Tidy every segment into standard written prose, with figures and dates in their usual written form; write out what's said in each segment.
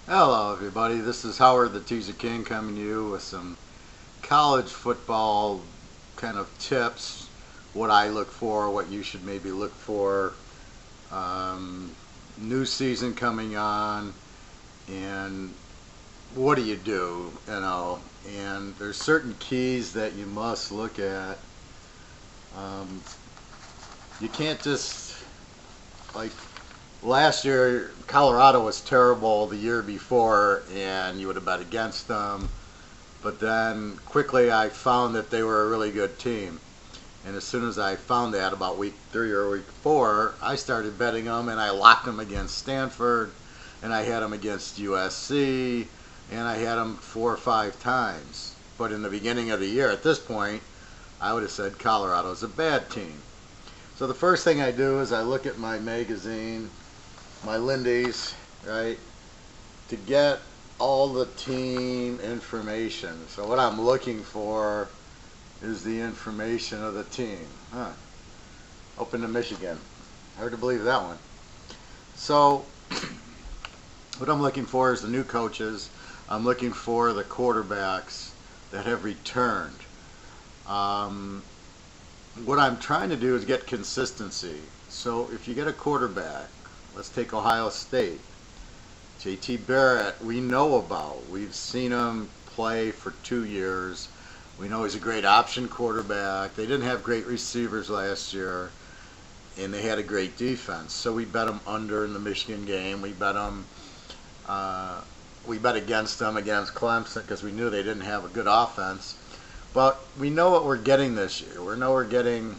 Hello everybody, this is Howard the Teaserking coming to you with some college football kind of tips, what I look for, what you should maybe look for, new season coming on, and what do you do, and there's certain keys that you must look at. You can't just, like, last year, Colorado was terrible the year before, and you would have bet against them. But then quickly I found that they were a really good team. And as soon as I found that, about week 3 or week 4, I started betting them, and I locked them against Stanford, and I had them against USC, and I had them 4 or 5 times. But in the beginning of the year, at this point, I would have said Colorado's a bad team. So the first thing I do is I look at my magazine, my Lindy's, right, to get all the team information. So what I'm looking for is the information of the team. Open to Michigan. Hard to believe that one. So what I'm looking for is the new coaches. I'm looking for the quarterbacks that have returned. What I'm trying to do is get consistency. So if you get a quarterback, let's take Ohio State. J.T. Barrett, we know about. We've seen him play for 2 years. We know he's a great option quarterback. They didn't have great receivers last year, and they had a great defense. So we bet them under in the Michigan game. We bet against them against Clemson because we knew they didn't have a good offense. But we know what we're getting this year. We know we're getting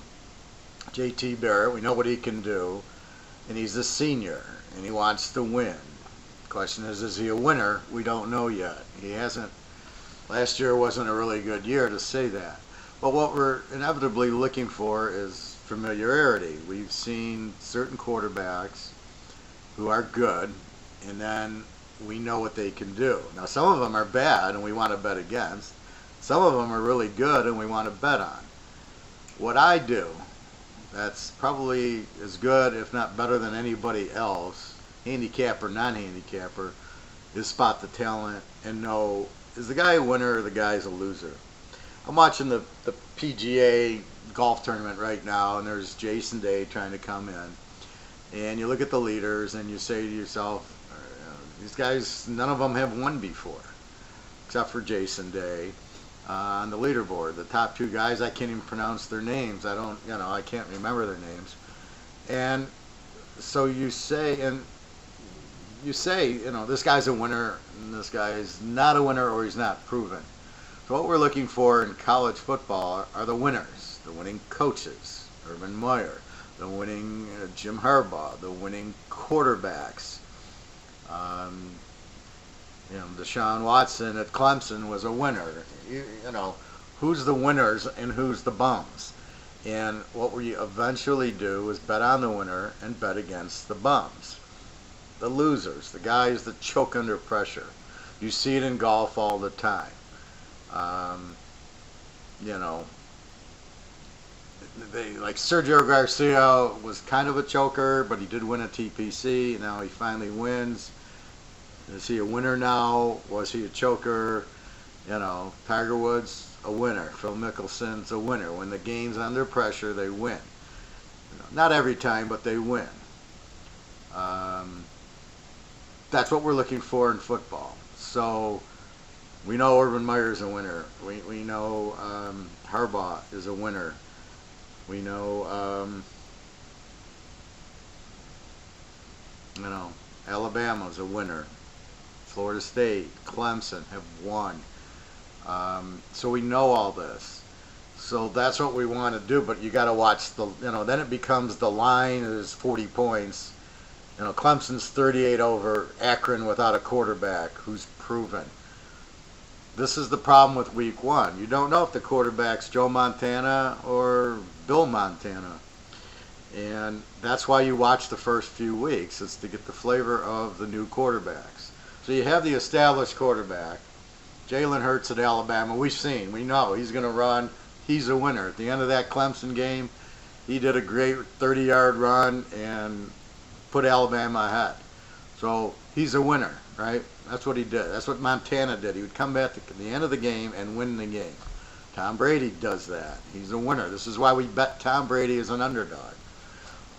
J.T. Barrett. We know what he can do. And he's a senior, and he wants to win. The question is he a winner? We don't know yet. He hasn't. Last year wasn't a really good year to say that. But what we're inevitably looking for is familiarity. We've seen certain quarterbacks who are good, and then we know what they can do. Now, some of them are bad, and we want to bet against. Some of them are really good, and we want to bet on. What I do, that's probably as good, if not better than anybody else, handicapper, non-handicapper, is spot the talent and know, is the guy a winner or the guy's a loser? I'm watching the PGA golf tournament right now, and there's Jason Day trying to come in. And you look at the leaders, and you say to yourself, these guys, none of them have won before, except for Jason Day. On the leaderboard, the top 2 guys, I can't even pronounce their names. I can't remember their names. And so you say, this guy's a winner, and this guy's not a winner, or he's not proven. So what we're looking for in college football are the winners, the winning coaches, Urban Meyer, the winning Jim Harbaugh, the winning quarterbacks. Deshaun Watson at Clemson was a winner. Who's the winners and who's the bums? And what we eventually do is bet on the winner and bet against the bums. The losers, the guys that choke under pressure. You see it in golf all the time. Like Sergio Garcia was kind of a choker, but he did win a TPC. Now he finally wins. Is he a winner now? Was he a choker? Tiger Woods, a winner. Phil Mickelson's a winner. When the game's under pressure, they win. Not every time, but they win. That's what we're looking for in football. So we know Urban Meyer's a winner. We know Harbaugh is a winner. We know Alabama's a winner. Florida State, Clemson have won. So we know all this. So that's what we want to do, but you got to watch then it becomes the line is 40 points. Clemson's 38 over Akron without a quarterback who's proven. This is the problem with week 1. You don't know if the quarterback's Joe Montana or Bill Montana. And that's why you watch the first few weeks, is to get the flavor of the new quarterbacks. So you have the established quarterback, Jalen Hurts at Alabama. We know he's going to run. He's a winner. At the end of that Clemson game, he did a great 30-yard run and put Alabama ahead. So he's a winner, right? That's what he did. That's what Montana did. He would come back at the end of the game and win the game. Tom Brady does that. He's a winner. This is why we bet Tom Brady as an underdog.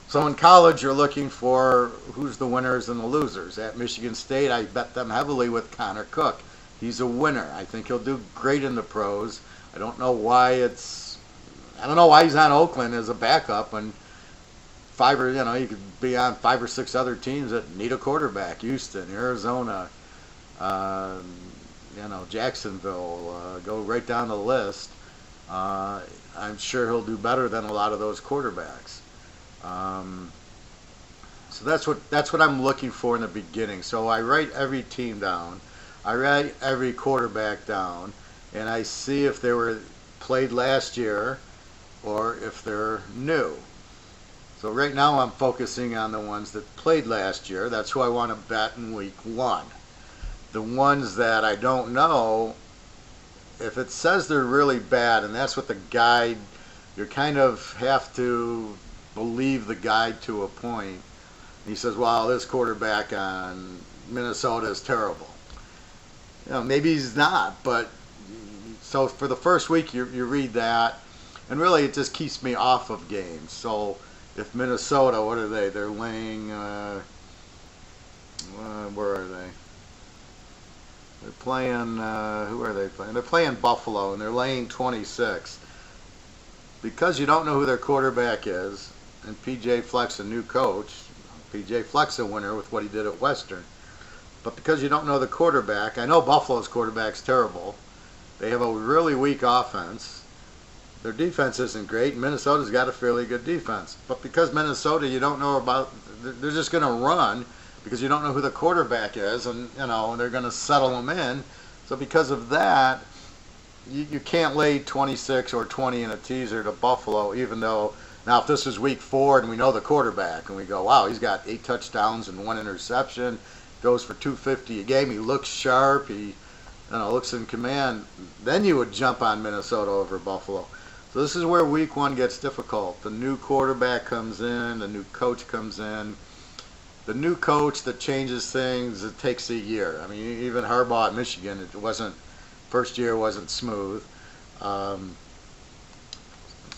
So in college, you're looking for who's the winners and the losers. At Michigan State, I bet them heavily with Connor Cook. He's a winner. I think he'll do great in the pros. I don't know why he's on Oakland as a backup when you could be on 5 or 6 other teams that need a quarterback. Houston, Arizona, Jacksonville, go right down the list. I'm sure he'll do better than a lot of those quarterbacks. So that's what I'm looking for in the beginning. So I write every team down. I write every quarterback down, and I see if they were played last year or if they're new. So right now I'm focusing on the ones that played last year. That's who I want to bet in week 1. The ones that I don't know, if it says they're really bad, and that's what the guide, you kind of have to believe the guide to a point. He says, well, this quarterback on Minnesota is terrible. Maybe he's not, but so for the first week you read that, and really it just keeps me off of games. So if Minnesota, what are they? They're laying, where are they? They're playing, who are they playing? They're playing Buffalo, and they're laying 26. Because you don't know who their quarterback is, and P.J. Fleck's a new coach, P.J. Fleck's a winner with what he did at Western. But because you don't know the quarterback, I know Buffalo's quarterback's terrible. They have a really weak offense. Their defense isn't great. Minnesota's got a fairly good defense. But because Minnesota, you don't know about, they're just going to run because you don't know who the quarterback is, and they're going to settle them in. So because of that, you can't lay 26 or 20 in a teaser to Buffalo, even though now if this is week 4 and we know the quarterback and we go, wow, he's got 8 touchdowns and 1 interception, goes for 250 a game, he looks sharp, he looks in command, then you would jump on Minnesota over Buffalo. So this is where week 1 gets difficult. The new quarterback comes in, the new coach comes in. The new coach that changes things, it takes a year. I mean, even Harbaugh at Michigan, first year wasn't smooth.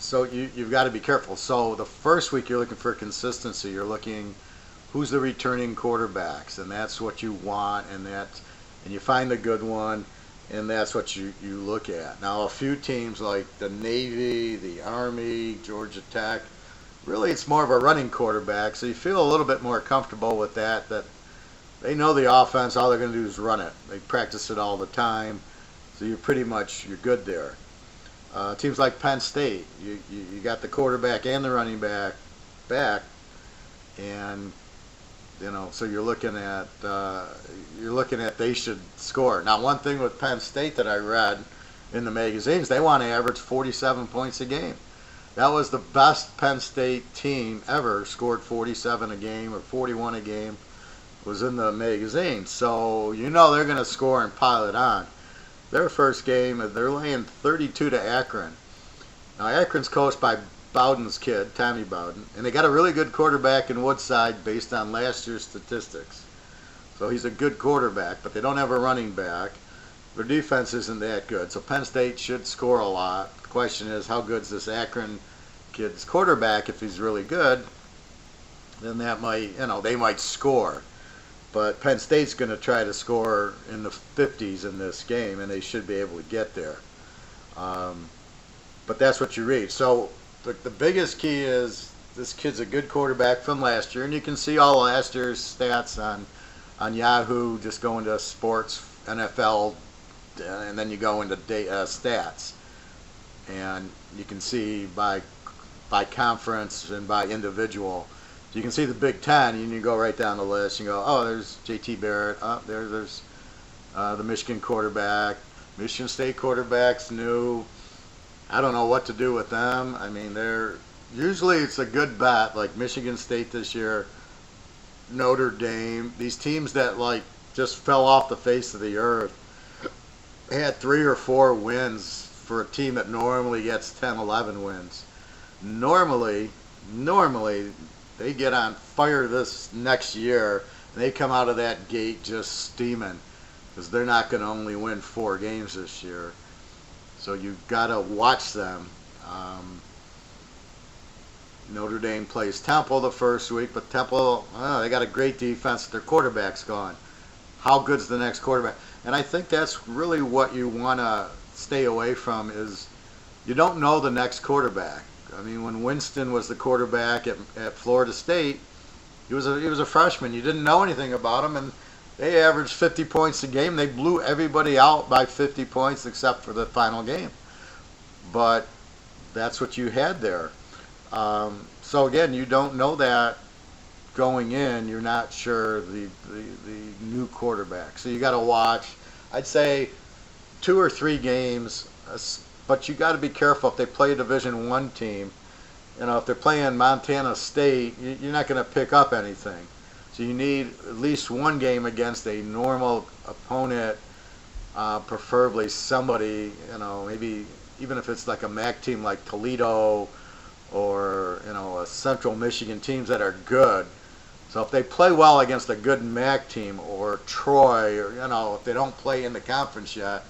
So you've got to be careful. So the first week you're looking for consistency. You're looking who's the returning quarterbacks, and that's what you want, and you find the good one, and that's what you look at. Now a few teams like the Navy, the Army, Georgia Tech, really it's more of a running quarterback, so you feel a little bit more comfortable with that they know the offense, all they're going to do is run it. They practice it all the time, so you're good there. Teams like Penn State, you got the quarterback and the running back, and so you're looking at they should score. Now, one thing with Penn State that I read in the magazines, they want to average 47 points a game. That was the best Penn State team ever, scored 47 a game or 41 a game, was in the magazine. So they're going to score and pile it on. Their first game, they're laying 32 to Akron. Now, Akron's coached by Bowden's kid, Tommy Bowden, and they got a really good quarterback in Woodside based on last year's statistics. So he's a good quarterback, but they don't have a running back. Their defense isn't that good, so Penn State should score a lot. The question is, how good's this Akron kid's quarterback? If he's really good, then that might, they might score. But Penn State's going to try to score in the 50s in this game, and they should be able to get there. But that's what you read. So the biggest key is this kid's a good quarterback from last year, and you can see all last year's stats on Yahoo. Just go into sports, NFL, and then you go into stats, and you can see by conference and by individual. You can see the Big Ten, and you go right down the list. You go, oh, there's J.T. Barrett. Oh, there's the Michigan quarterback. Michigan State quarterback's new. I don't know what to do with them. I mean, usually it's a good bet, like Michigan State this year, Notre Dame. These teams that just fell off the face of the earth had 3 or 4 wins for a team that normally gets 10, 11 wins. Normally they get on fire this next year And they come out of that gate just steaming because they're not going to only win 4 games this year. So you've got to watch them. Notre Dame plays Temple the first week, but Temple, they got a great defense. Their quarterback's gone. How good's the next quarterback? And I think that's really what you want to stay away from is you don't know the next quarterback. I mean, when Winston was the quarterback at Florida State, he was a freshman. You didn't know anything about him, and they averaged 50 points a game. They blew everybody out by 50 points except for the final game. But that's what you had there. So again, you don't know that going in. You're not sure the new quarterback. So you got to watch. I'd say 2 or 3 games, but you got to be careful if they play a Division I team. You know, if they're playing Montana State, you're not going to pick up anything. So you need at least one game against a normal opponent, preferably somebody, you know, maybe even if it's like a MAC team like Toledo or, you know, a Central Michigan, teams that are good. So if they play well against a good MAC team or Troy, or, you know, if they don't play in the conference yet,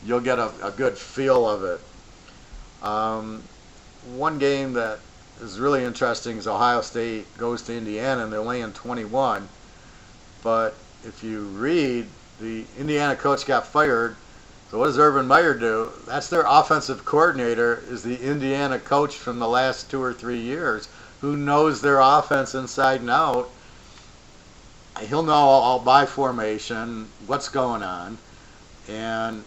you'll get a good feel of it. One game that is really interesting is Ohio State goes to Indiana and they're laying 21. But if you read, the Indiana coach got fired. So what does Urban Meyer do? That's their offensive coordinator, is the Indiana coach from the last 2 or 3 years who knows their offense inside and out. He'll know all by formation, what's going on. And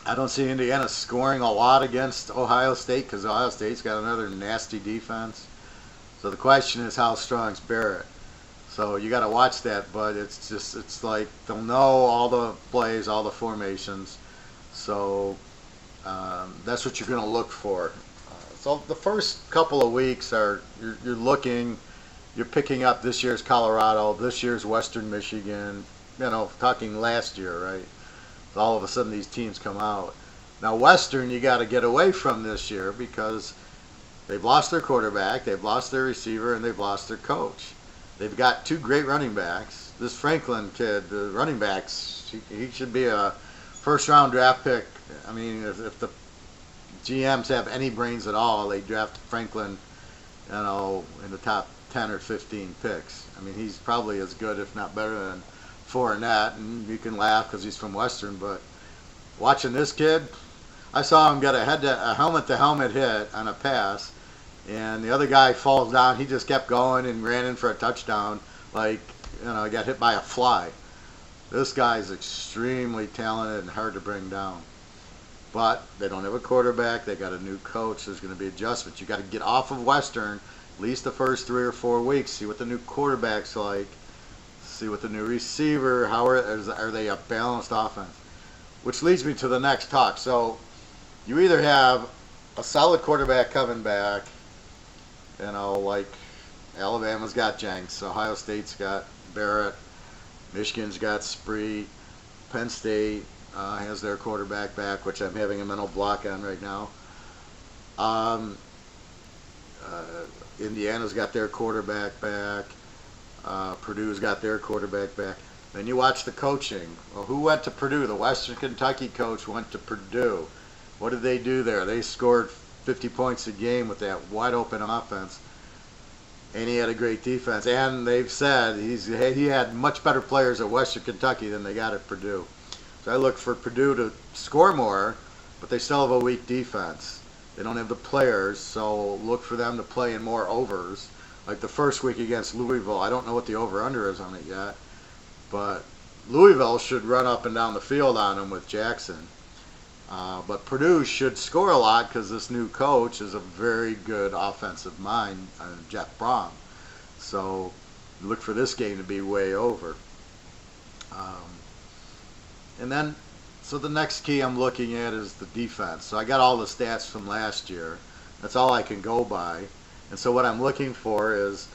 I don't see Indiana scoring a lot against Ohio State because Ohio State's got another nasty defense. So the question is, how strong is Barrett? So you got to watch that, but it's like they'll know all the plays, all the formations. So that's what you're going to look for. So the first couple of weeks are you're picking up this year's Colorado, this year's Western Michigan. You know, talking last year, right? All of a sudden these teams come out. Now Western you got to get away from this year because they've lost their quarterback, they've lost their receiver, and they've lost their coach. They've got 2 great running backs. This Franklin kid, the running backs, he should be a first-round draft pick. I mean, if the GMs have any brains at all, they draft Franklin, you know, in the top 10 or 15 picks. I mean, he's probably as good, if not better, than Fournette, and you can laugh because he's from Western, but watching this kid, I saw him get a helmet-to-helmet hit on a pass, and the other guy falls down. He just kept going and ran in for a touchdown like, you know, he got hit by a fly. This guy's extremely talented and hard to bring down. But they don't have a quarterback. They got a new coach. There's going to be adjustments. You got to get off of Western at least the first 3 or 4 weeks, see what the new quarterback's like, see what the new receiver, how are they a balanced offense? Which leads me to the next talk. So you either have a solid quarterback coming back, you know, like Alabama's got Jenks, Ohio State's got Barrett, Michigan's got Spree, Penn State has their quarterback back, which I'm having a mental block on right now. Indiana's got their quarterback back. Purdue's got their quarterback back. Then you watch the coaching. Well, who went to Purdue? The Western Kentucky coach went to Purdue. What did they do there? They scored 50 points a game with that wide open offense. And he had a great defense. And they've said he had much better players at Western Kentucky than they got at Purdue. So I look for Purdue to score more, but they still have a weak defense. They don't have the players, so look for them to play in more overs. Like the first week against Louisville, I don't know what the over-under is on it yet, but Louisville should run up and down the field on them with Jackson. But Purdue should score a lot because this new coach is a very good offensive mind, Jeff Brom. So look for this game to be way over. And then, so the next key I'm looking at is the defense. So I got all the stats from last year. That's all I can go by. And so what I'm looking for is,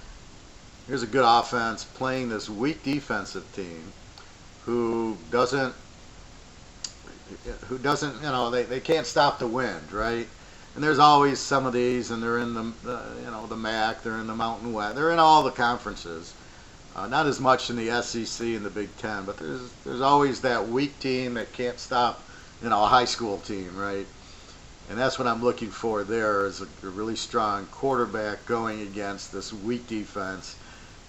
here's a good offense playing this weak defensive team who doesn't, you know, they can't stop the wind, right? And there's always some of these, and they're in the MAC, they're in the Mountain West, they're in all the conferences. Not as much in the SEC and the Big Ten, but there's always that weak team that can't stop, a high school team, right? And that's what I'm looking for there is a really strong quarterback going against this weak defense.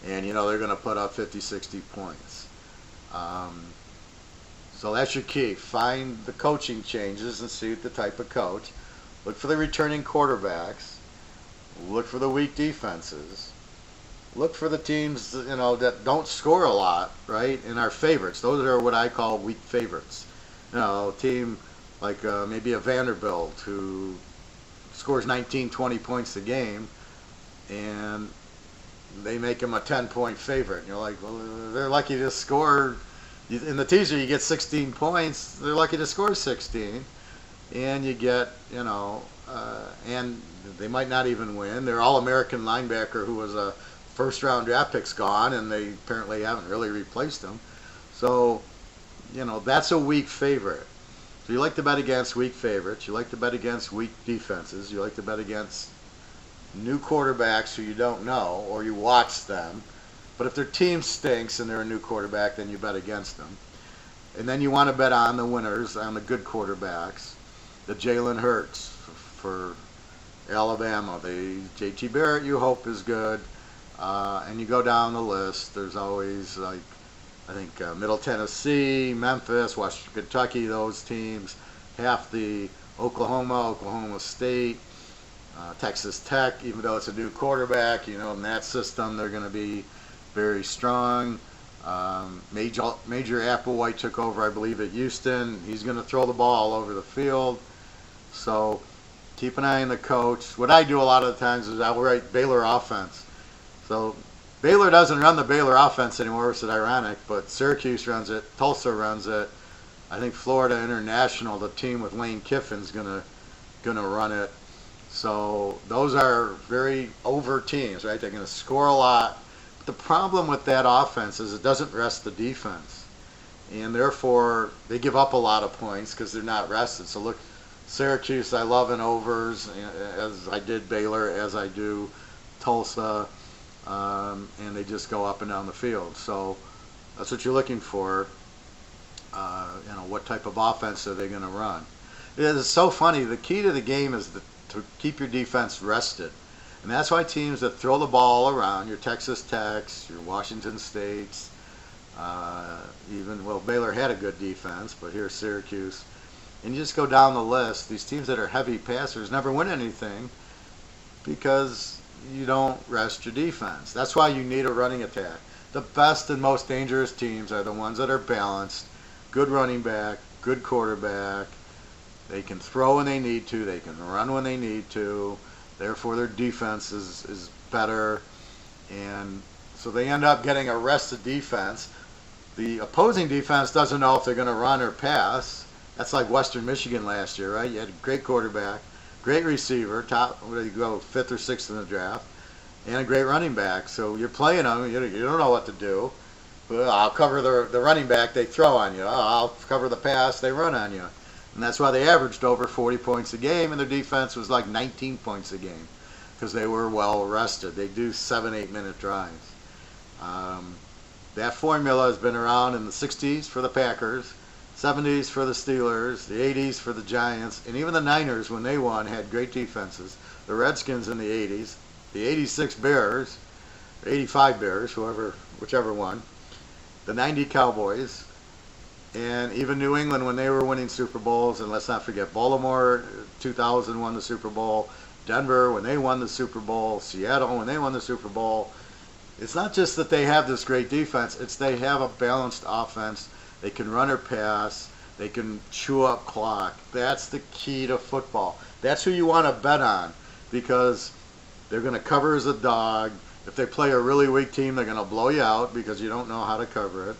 And, they're going to put up 50, 60 points. So that's your key. Find the coaching changes and see the type of coach. Look for the returning quarterbacks. Look for the weak defenses. Look for the teams, that don't score a lot, right, and are favorites. Those are what I call weak favorites. A team like maybe a Vanderbilt who scores 19, 20 points a game, and they make them a 10-point favorite. And you're like, well, they're lucky to score. In the teaser, you get 16 points. They're lucky to score 16. And you get, and they might not even win. Their All-American linebacker who was a first-round draft pick's gone, and they apparently haven't really replaced him. So, that's a weak favorite. So you like to bet against weak favorites. You like to bet against weak defenses. You like to bet against new quarterbacks who you don't know, or you watch them. But if their team stinks and they're a new quarterback, then you bet against them. And then you want to bet on the winners, on the good quarterbacks. The Jalen Hurts for Alabama. The J.T. Barrett you hope is good. And you go down the list. There's always, I think, Middle Tennessee, Memphis, Western Kentucky, those teams. Half the Oklahoma State, Texas Tech, even though it's a new quarterback, in that system they're going to be very strong. Major Applewhite took over, I believe, at Houston. He's going to throw the ball all over the field. So keep an eye on the coach. What I do a lot of the times is I'll write Baylor offense. So Baylor doesn't run the Baylor offense anymore, which is ironic, but Syracuse runs it. Tulsa runs it. I think Florida International, the team with Lane Kiffin's gonna run it. So those are very over teams, right? They're going to score a lot. But the problem with that offense is it doesn't rest the defense. And therefore, they give up a lot of points because they're not rested. So look, Syracuse, I love in overs, as I did Baylor, as I do Tulsa. And they just go up and down the field. So that's what you're looking for. What type of offense are they going to run? It is so funny. The key to the game is to keep your defense rested. And that's why teams that throw the ball around, your Texas Techs, your Washington States, Baylor had a good defense, but here's Syracuse. And you just go down the list. These teams that are heavy passers never win anything because you don't rest your defense. That's why you need a running attack. The best and most dangerous teams are the ones that are balanced, good running back, good quarterback. They can throw when they need to. They can run when they need to. Therefore, their defense is better. And so they end up getting a rested defense. The opposing defense doesn't know if they're going to run or pass. That's like Western Michigan last year, right? You had a great quarterback, great receiver, top, where you go, 5th or 6th in the draft, and a great running back. So you're playing them. You don't know what to do. Well, I'll cover the running back, they throw on you. I'll cover the pass, they run on you. And that's why they averaged over 40 points a game, and their defense was like 19 points a game because they were well rested. They do 7-8 minute drives. That formula has been around in the 60s for the Packers, 70s for the Steelers, the 80s for the Giants, and even the Niners, when they won, had great defenses. The Redskins in the 80s, the 86 Bears, 85 Bears, whichever one, the 90 Cowboys, and even New England when they were winning Super Bowls. And let's not forget Baltimore 2000 won the Super Bowl, Denver when they won the Super Bowl, Seattle when they won the Super Bowl. It's not just that they have this great defense, it's they have a balanced offense. They can run or pass. They can chew up clock. That's the key to football. That's who you want to bet on because they're going to cover as a dog. If they play a really weak team, they're going to blow you out because you don't know how to cover it.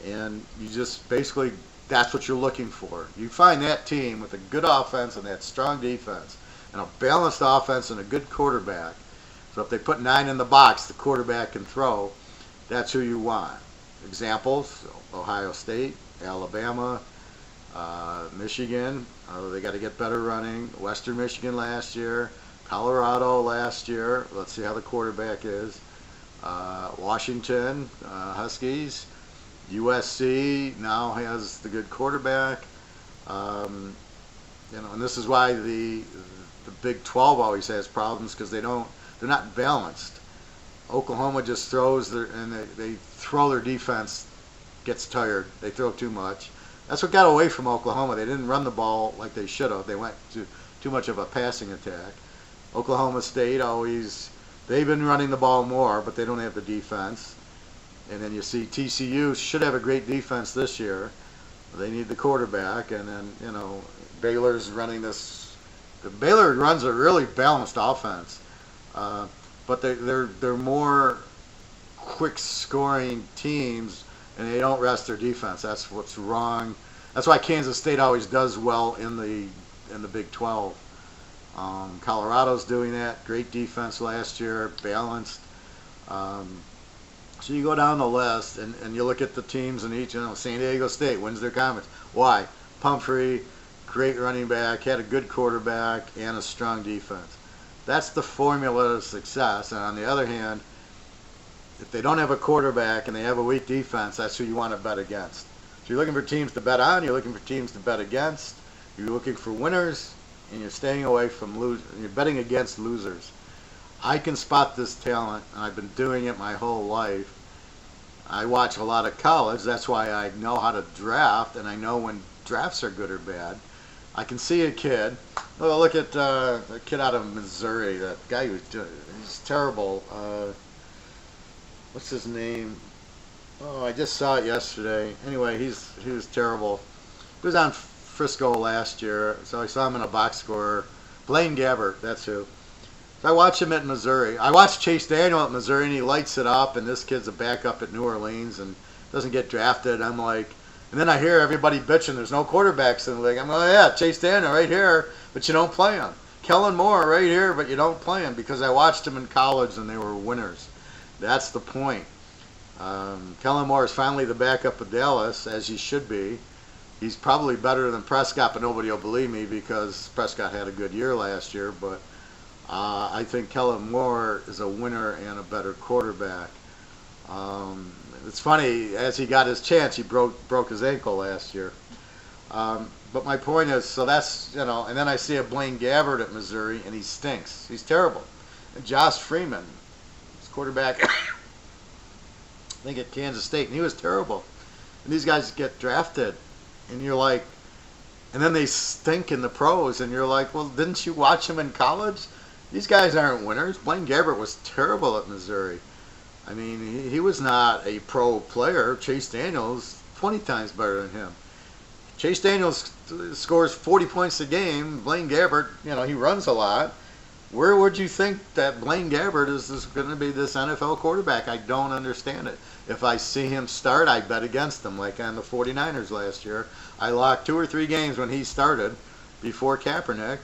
And you just basically, that's what you're looking for. You find that team with a good offense and that strong defense and a balanced offense and a good quarterback. So if they put 9 in the box, the quarterback can throw. That's who you want. Examples, Ohio State, Alabama, Michigan. They got to get better running. Western Michigan last year. Colorado last year. Let's see how the quarterback is. Washington Huskies, USC now has the good quarterback. And this is why the Big 12 always has problems because they're not balanced. Oklahoma just throws they throw their defense gets tired. They throw too much. That's what got away from Oklahoma. They didn't run the ball like they should have. They went to too much of a passing attack. Oklahoma State they've been running the ball more, but they don't have the defense. And then you see TCU should have a great defense this year. They need the quarterback, and then Baylor's running this. Baylor runs a really balanced offense, but they're more quick scoring teams, and they don't rest their defense. That's what's wrong. That's why Kansas State always does well in the Big 12. Colorado's doing that. Great defense last year, balanced. So you go down the list and you look at the teams in each. San Diego State wins their conference. Why? Pumphrey, great running back, had a good quarterback, and a strong defense. That's the formula of success. And on the other hand, if they don't have a quarterback and they have a weak defense, that's who you want to bet against. So you're looking for teams to bet on, you're looking for teams to bet against, you're looking for winners, and you're staying away from losers. You're betting against losers. I can spot this talent, and I've been doing it my whole life. I watch a lot of college. That's why I know how to draft, and I know when drafts are good or bad. I can see a kid. Oh, look at a kid out of Missouri. That guy he's terrible. What's his name? Oh, I just saw it yesterday. Anyway, he was terrible. He was on Frisco last year, so I saw him in a box score. Blaine Gabbert, that's who. So I watched him at Missouri. I watched Chase Daniel at Missouri, and he lights it up, and this kid's a backup at New Orleans and doesn't get drafted. I'm like, and then I hear everybody bitching there's no quarterbacks in the league. I'm like, oh, yeah, Chase Daniel right here, but you don't play him. Kellen Moore right here, but you don't play him because I watched him in college, and they were winners. That's the point. Kellen Moore is finally the backup of Dallas, as he should be. He's probably better than Prescott, but nobody will believe me because Prescott had a good year last year, but I think Kellen Moore is a winner and a better quarterback. It's funny, as he got his chance, he broke his ankle last year. But my point is, so that's, and then I see a Blaine Gabbert at Missouri, and he stinks. He's terrible. And Josh Freeman, his quarterback, I think at Kansas State, and he was terrible. And these guys get drafted, and you're like, and then they stink in the pros, and you're like, well, didn't you watch them in college? These guys aren't winners. Blaine Gabbert was terrible at Missouri. I mean, he was not a pro player. Chase Daniels, 20 times better than him. Chase Daniels scores 40 points a game. Blaine Gabbert, he runs a lot. Where would you think that Blaine Gabbert is going to be this NFL quarterback? I don't understand it. If I see him start, I bet against him, like on the 49ers last year. I locked 2 or 3 games when he started before Kaepernick.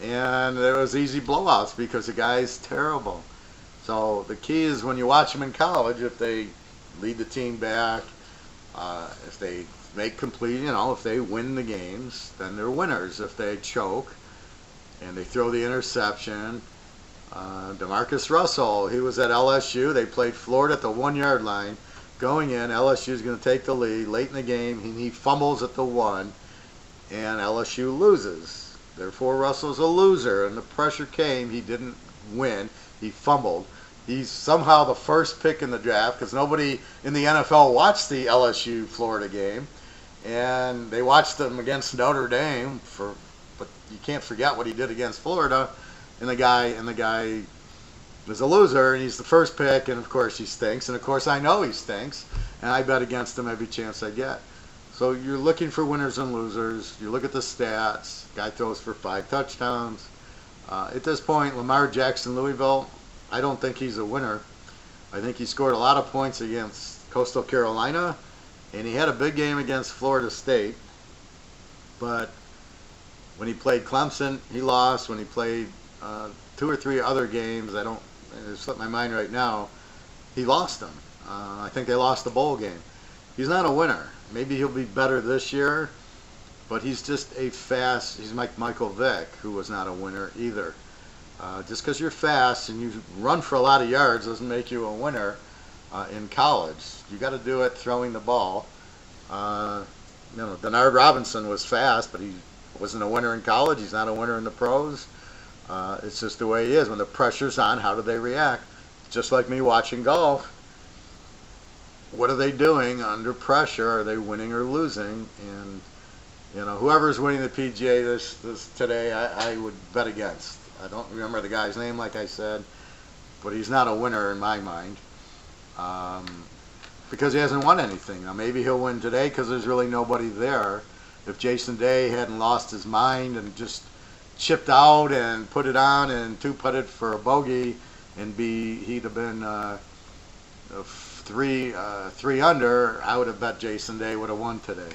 And there was easy blowouts because the guy's terrible. So the key is when you watch them in college, if they lead the team back, if they make complete, if they win the games, then they're winners. If they choke and they throw the interception, DeMarcus Russell, he was at LSU. They played Florida at the 1-yard line. Going in, LSU is going to take the lead late in the game. He fumbles at the 1, and LSU loses. Therefore, Russell's a loser, and the pressure came. He didn't win. He fumbled. He's somehow the first pick in the draft because nobody in the NFL watched the LSU-Florida game, and they watched them against Notre Dame. But you can't forget what he did against Florida, and the guy was a loser, and he's the first pick, and of course he stinks, and of course I know he stinks, and I bet against him every chance I get. So you're looking for winners and losers. You look at the stats. Guy throws for 5 touchdowns. At this point, Lamar Jackson, Louisville, I don't think he's a winner. I think he scored a lot of points against Coastal Carolina, and he had a big game against Florida State. But when he played Clemson, he lost. When he played 2 or 3 other games, it slipped my mind right now, he lost them. I think they lost the bowl game. He's not a winner. Maybe he'll be better this year, but he's just he's like Michael Vick, who was not a winner either. Just because you're fast and you run for a lot of yards doesn't make you a winner in college. You got to do it throwing the ball. Denard Robinson was fast, but he wasn't a winner in college. He's not a winner in the pros. It's just the way he is. When the pressure's on, how do they react? Just like me watching golf. What are they doing under pressure? Are they winning or losing? And whoever's winning the PGA this today, I would bet against. I don't remember the guy's name, like I said, but he's not a winner in my mind because he hasn't won anything. Now maybe he'll win today because there's really nobody there. If Jason Day hadn't lost his mind and just chipped out and put it on and two-putted for a bogey, and he'd have been three under, I would have bet Jason Day would have won today.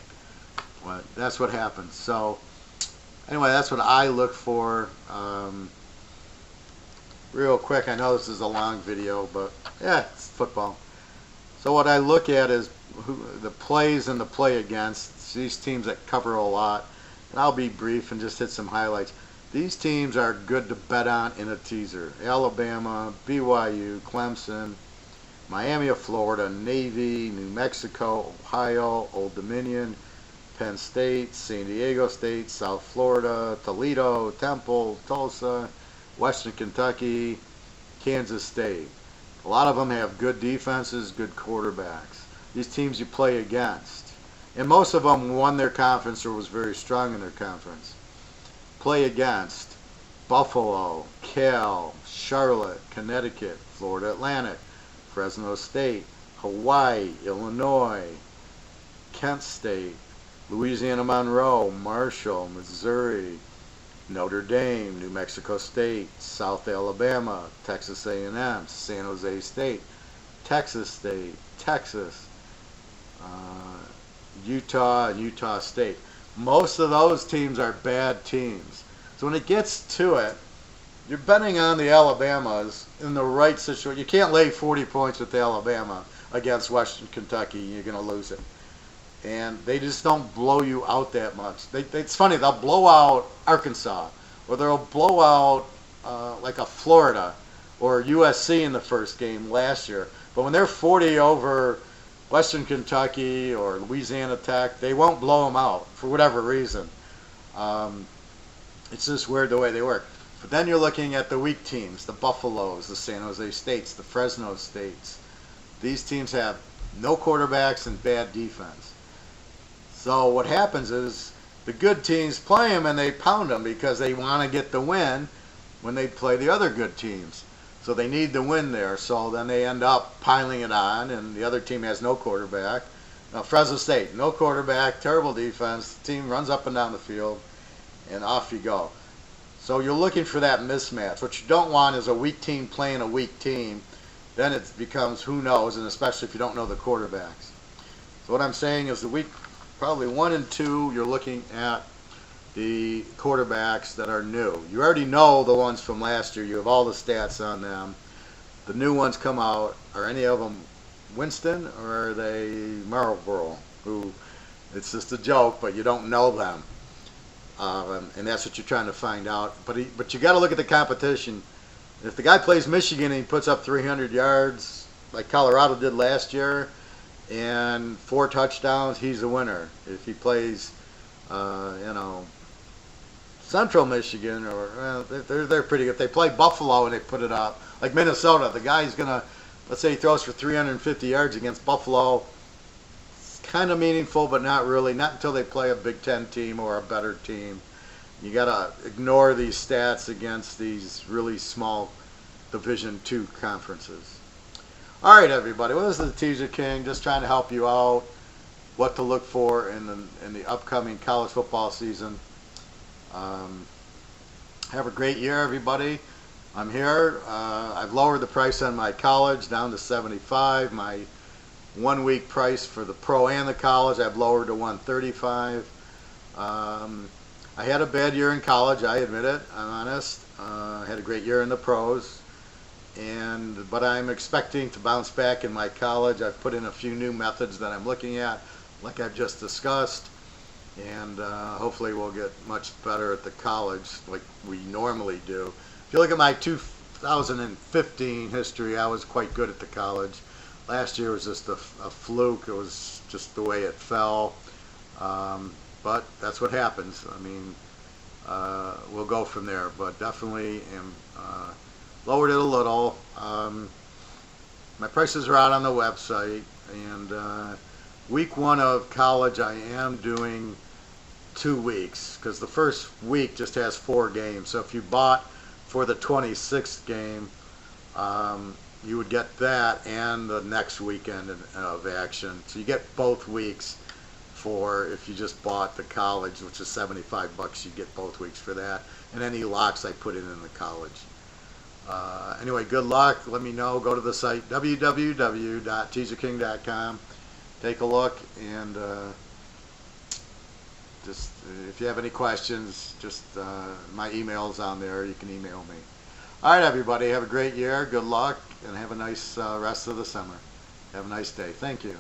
But that's what happens. So anyway, that's what I look for. Real quick, I know this is a long video, but yeah, it's football. So what I look at is the plays and the play against these teams that cover a lot. And I'll be brief and just hit some highlights. These teams are good to bet on in a teaser. Alabama, BYU, Clemson, Miami of Florida, Navy, New Mexico, Ohio, Old Dominion, Penn State, San Diego State, South Florida, Toledo, Temple, Tulsa, Western Kentucky, Kansas State. A lot of them have good defenses, good quarterbacks. These teams you play against. And most of them won their conference or was very strong in their conference. Play against Buffalo, Cal, Charlotte, Connecticut, Florida Atlantic, Fresno State, Hawaii, Illinois, Kent State, Louisiana Monroe, Marshall, Missouri, Notre Dame, New Mexico State, South Alabama, Texas A&M, San Jose State, Texas, Utah, and Utah State. Most of those teams are bad teams. So when it gets to it, you're betting on the Alabamas in the right situation. You can't lay 40 points with Alabama against Western Kentucky. You're going to lose it. And they just don't blow you out that much. It's funny, they'll blow out Arkansas, or they'll blow out like a Florida or USC in the first game last year. But when they're 40 over Western Kentucky or Louisiana Tech, they won't blow them out for whatever reason. It's just weird the way they work. But then you're looking at the weak teams, the Buffaloes, the San Jose States, the Fresno States. These teams have no quarterbacks and bad defense. So what happens is the good teams play them and they pound them because they want to get the win when they play the other good teams. So they need the win there. So then they end up piling it on, and the other team has no quarterback. Now, Fresno State, no quarterback, terrible defense. The team runs up and down the field, and off you go. So you're looking for that mismatch. What you don't want is a weak team playing a weak team. Then it becomes who knows, and especially if you don't know the quarterbacks. So what I'm saying is the week probably 1 and 2, you're looking at the quarterbacks that are new. You already know the ones from last year. You have all the stats on them. The new ones come out. Are any of them Winston, or are they Marlboro? Who, it's just a joke, but you don't know them. And that's what you're trying to find out. But you got to look at the competition. If the guy plays Michigan and he puts up 300 yards, like Colorado did last year, and 4 touchdowns, he's a winner. If he plays, Central Michigan, or they're pretty good. If they play Buffalo and they put it up, like Minnesota, the guy's gonna, let's say he throws for 350 yards against Buffalo. It's kind of meaningful, but not really. Not until they play a Big Ten team or a better team. You gotta ignore these stats against these really small Division II conferences. All right, everybody. Well, this is the Teaser King, just trying to help you out what to look for in the upcoming college football season. Have a great year, everybody. I'm here. I've lowered the price on my college down to $75. My 1 week price for the pro and the college I've lowered to $135. I had a bad year in college. I admit it. I'm honest. I had a great year in the pros. But I'm expecting to bounce back in my college. I've put in a few new methods that I'm looking at, like I've just discussed, and hopefully we'll get much better at the college like we normally do. If you look at my 2015 history, I was quite good at the college. Last year was just a fluke. It was just the way it fell. But that's what happens. I mean, we'll go from there. But definitely lowered it a little. My prices are out on the website. And week 1 of college, I am doing 2 weeks, because the first week just has 4 games. So if you bought for the 26th game, you would get that and the next weekend of action. So you get both weeks for, if you just bought the college, which is $75, you get both weeks for that, and any locks I put in the college. Anyway, good luck. Let me know. Go to the site www.teaserking.com. Take a look, and just if you have any questions, just my email's on there. You can email me. All right, everybody. Have a great year. Good luck, and have a nice rest of the summer. Have a nice day. Thank you.